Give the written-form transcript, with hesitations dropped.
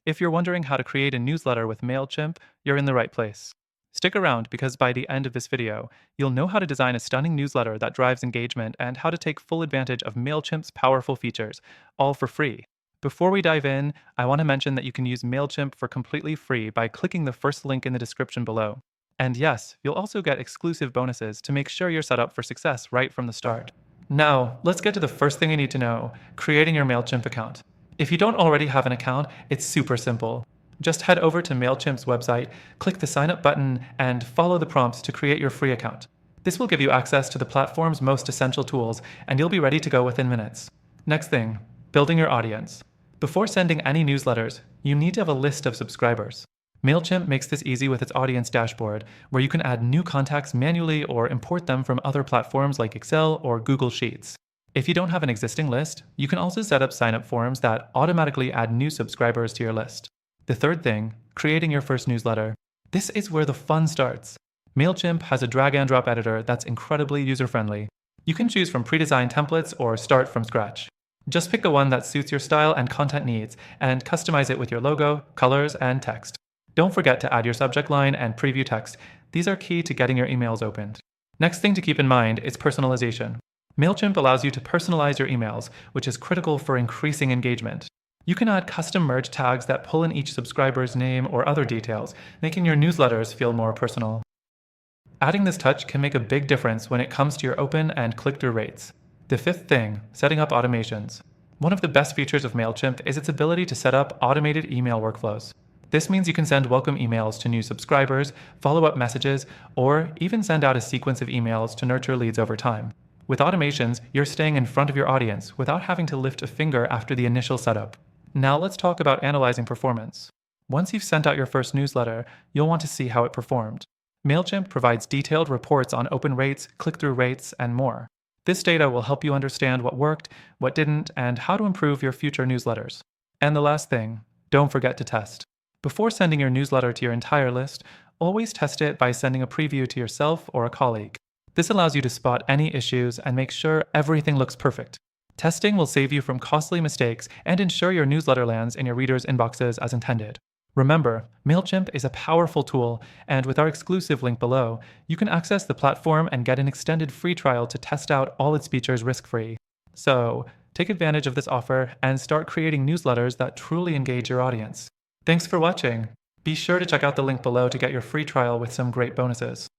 If you're wondering how to create a newsletter with Mailchimp, you're in the right place. Stick around because by the end of this video, you'll know how to design a stunning newsletter that drives engagement and how to take full advantage of Mailchimp's powerful features, all for free. Before we dive in, I want to mention that you can use Mailchimp for completely free by clicking the first link in the description below. And yes, you'll also get exclusive bonuses to make sure you're set up for success right from the start. Now, let's get to the first thing you need to know, creating your Mailchimp account. If you don't already have an account, it's super simple. Just head over to Mailchimp's website, click the sign up button, and follow the prompts to create your free account. This will give you access to the platform's most essential tools, and you'll be ready to go within minutes. Next thing, building your audience. Before sending any newsletters, you need to have a list of subscribers. Mailchimp makes this easy with its audience dashboard, where you can add new contacts manually or import them from other platforms like Excel or Google Sheets. If you don't have an existing list, you can also set up sign-up forms that automatically add new subscribers to your list. The third thing, creating your first newsletter. This is where the fun starts. Mailchimp has a drag-and-drop editor that's incredibly user-friendly. You can choose from pre-designed templates or start from scratch. Just pick the one that suits your style and content needs, and customize it with your logo, colors, and text. Don't forget to add your subject line and preview text. These are key to getting your emails opened. Next thing to keep in mind is personalization. Mailchimp allows you to personalize your emails, which is critical for increasing engagement. You can add custom merge tags that pull in each subscriber's name or other details, making your newsletters feel more personal. Adding this touch can make a big difference when it comes to your open and click-through rates. The fifth thing, setting up automations. One of the best features of Mailchimp is its ability to set up automated email workflows. This means you can send welcome emails to new subscribers, follow-up messages, or even send out a sequence of emails to nurture leads over time. With automations, you're staying in front of your audience without having to lift a finger after the initial setup. Now let's talk about analyzing performance. Once you've sent out your first newsletter, you'll want to see how it performed. Mailchimp provides detailed reports on open rates, click-through rates, and more. This data will help you understand what worked, what didn't, and how to improve your future newsletters. And the last thing, don't forget to test. Before sending your newsletter to your entire list, always test it by sending a preview to yourself or a colleague. This allows you to spot any issues and make sure everything looks perfect. Testing will save you from costly mistakes and ensure your newsletter lands in your readers' inboxes as intended. Remember, Mailchimp is a powerful tool, and with our exclusive link below, you can access the platform and get an extended free trial to test out all its features risk-free. So, take advantage of this offer and start creating newsletters that truly engage your audience. Thanks for watching. Be sure to check out the link below to get your free trial with some great bonuses.